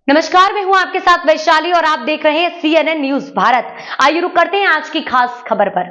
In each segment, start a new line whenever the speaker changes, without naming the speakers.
नमस्कार, मैं हूं आपके साथ वैशाली और आप देख रहे हैं CNN न्यूज भारत। आइए रुक करते हैं आज की खास खबर पर।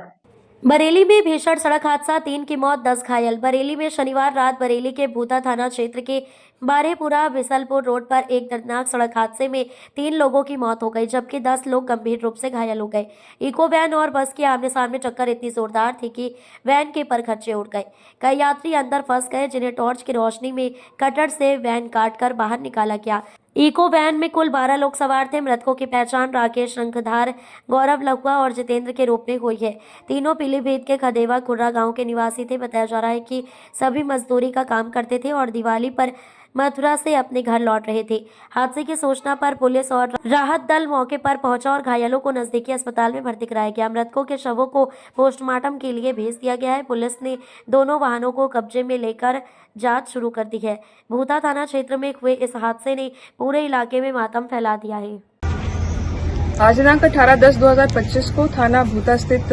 बरेली में भीषण सड़क हादसा, 3 की मौत, 10 घायल। बरेली में शनिवार रात बरेली के भूता थाना क्षेत्र के बारेपुरा बिसलपुर रोड पर एक दर्दनाक सड़क हादसे में 3 लोगों की मौत हो गई, जबकि 10 लोग गंभीर रूप से घायल हो गए। इको वैन और बस की आमने सामने टक्कर इतनी जोरदार थी कि वैन के परखच्चे उड़ गए। कई यात्री अंदर फंस गए, जिन्हें टॉर्च की रोशनी में कटर से वैन काटकर बाहर निकाला गया। इको वैन में कुल 12 लोग सवार थे। मृतकों की पहचान राकेश शंखधार, गौरव लहुआ और जितेंद्र के रूप में हुई है। तीनों पीलीभीत के खदेवा खुर्रा गांव के निवासी थे। बताया जा रहा है कि सभी मजदूरी का काम करते थे और दिवाली पर मथुरा से अपने घर लौट रहे थे। हादसे की सूचना पर पुलिस और राहत दल मौके पर पहुंचा और घायलों को नजदीकी अस्पताल में भर्ती कराया गया। मृतकों के शवों को पोस्टमार्टम के लिए भेज दिया गया है। पुलिस ने दोनों वाहनों को कब्जे में लेकर जांच शुरू कर दी है। भूता थाना क्षेत्र में हुए इस हादसे ने पूरे इलाके में मातम फैला दिया है।
आज दिनांक 18/10/2025 को थाना भूता स्थित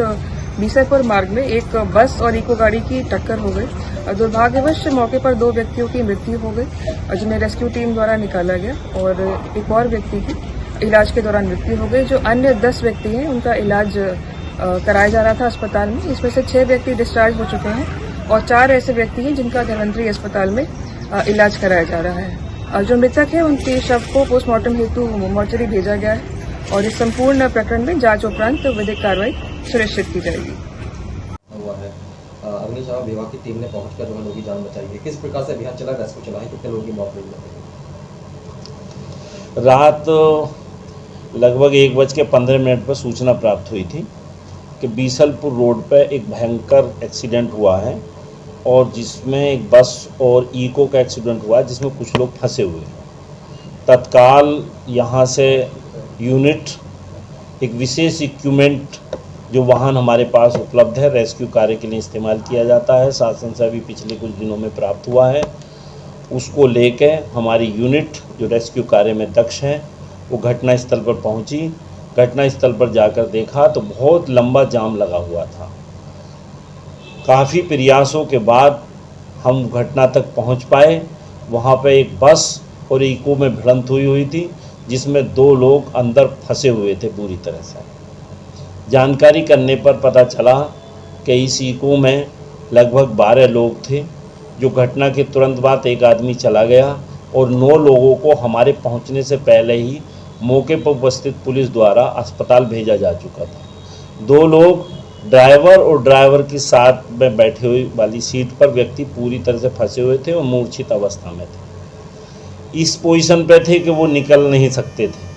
बीसलपुर मार्ग में एक बस और इको गाड़ी की टक्कर हो गई। दुर्भाग्यवश मौके पर 2 व्यक्तियों की मृत्यु हो गई, जिन्हें रेस्क्यू टीम द्वारा निकाला गया, और एक और व्यक्ति की इलाज के दौरान मृत्यु हो गई। जो अन्य 10 व्यक्ति हैं उनका इलाज कराया जा रहा था अस्पताल में। इसमें से 6 व्यक्ति डिस्चार्ज हो चुके हैं और 4 ऐसे व्यक्ति हैं जिनका धन्वंतरी अस्पताल में इलाज कराया जा रहा है। जो मृतक है उनके शव को पोस्टमार्टम हेतु मोर्चरी भेजा गया है और इस संपूर्ण प्रकरण में जांच उपरांत विधिक कार्रवाई सुनिश्चित की जाएगी।
हुआ है अग्निशमन विभाग की टीम ने पहुंचकर जो है लोगों की जान बचाई है। किस प्रकार से अभियान चला, रेस्क्यू चला है, कितने लोगों की मौत हुई है?
रात लगभग 1:15 पर सूचना प्राप्त हुई थी कि बीसलपुर रोड पर एक भयंकर एक्सीडेंट हुआ है और जिसमें एक बस और इको का एक्सीडेंट हुआ है, जिसमें कुछ लोग फंसे हुए हैं। तत्काल यहाँ से यूनिट, एक विशेष इक्विपमेंट जो वाहन हमारे पास उपलब्ध है, रेस्क्यू कार्य के लिए इस्तेमाल किया जाता है, शासन से अभी पिछले कुछ दिनों में प्राप्त हुआ है, उसको लेके हमारी यूनिट जो रेस्क्यू कार्य में दक्ष है वो घटनास्थल पर पहुंची। घटनास्थल पर जाकर देखा तो बहुत लंबा जाम लगा हुआ था। काफ़ी प्रयासों के बाद हम घटना तक पहुंच पाए। वहां पे एक बस और इको में भिड़ंत हुई थी, जिसमें 2 लोग अंदर फंसे हुए थे पूरी तरह से। जानकारी करने पर पता चला कि इस इको में लगभग 12 लोग थे। जो घटना के तुरंत बाद एक आदमी चला गया और 9 लोगों को हमारे पहुंचने से पहले ही मौके पर उपस्थित पुलिस द्वारा अस्पताल भेजा जा चुका था। 2 लोग ड्राइवर और ड्राइवर की साथ में बैठे हुए वाली सीट पर व्यक्ति पूरी तरह से फंसे हुए थे और मूर्छित अवस्था में थे। इस पोजीशन पे थे कि वो निकल नहीं सकते थे।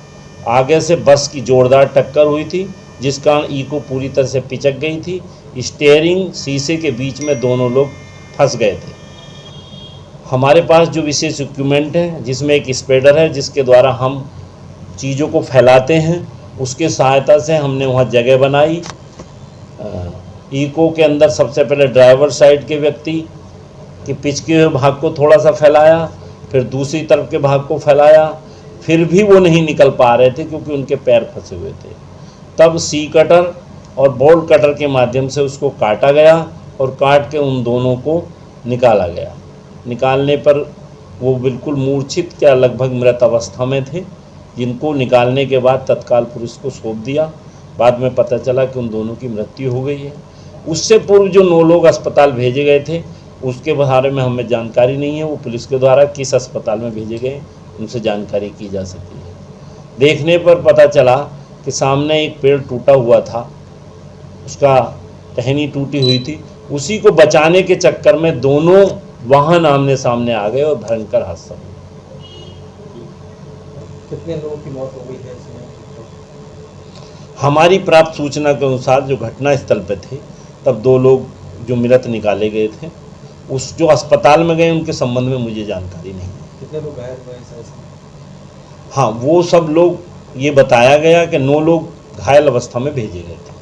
आगे से बस की जोरदार टक्कर हुई थी, जिस कारण इको पूरी तरह से पिचक गई थी। स्टीयरिंग शीशे के बीच में दोनों लोग फंस गए थे। हमारे पास जो विशेष इक्विपमेंट है, जिसमें एक स्प्रेडर है जिसके द्वारा हम चीज़ों को फैलाते हैं, उसके सहायता से हमने वहाँ जगह बनाई। इको के अंदर सबसे पहले ड्राइवर साइड के व्यक्ति के पिचके हुए भाग को थोड़ा सा फैलाया, फिर दूसरी तरफ के भाग को फैलाया, फिर भी वो नहीं निकल पा रहे थे क्योंकि उनके पैर फंसे हुए थे। तब सी कटर और बोल्ट कटर के माध्यम से उसको काटा गया और काट के उन दोनों को निकाला गया। निकालने पर वो बिल्कुल मूर्छित क्या लगभग मृत अवस्था में थे, जिनको निकालने के बाद तत्काल पुलिस को सौंप दिया। बाद में पता चला कि उन दोनों की मृत्यु हो गई है। उससे पूर्व जो 9 लोग अस्पताल भेजे गए थे उसके बारे में हमें जानकारी नहीं है। वो पुलिस के द्वारा किस अस्पताल में भेजे गए उनसे जानकारी की जा सकती है। देखने पर पता चला कि सामने एक पेड़ टूटा हुआ था, उसका टहनी टूटी हुई थी। उसी को बचाने के चक्कर में दोनों वाहन आमने सामने आ गए और भयंकर हादसा हुआ।
कितने लोगों की मौत हो गई है इसमें?
हमारी प्राप्त सूचना के अनुसार जो घटना स्थल पर थे तब 2 लोग जो मृत निकाले गए थे, उस जो अस्पताल में गए उनके संबंध में मुझे जानकारी नहीं।
कितने लोग घायल हुए हैं?
हाँ, वो सब लोग, ये बताया गया कि 9 लोग घायल अवस्था में भेजे गए थे।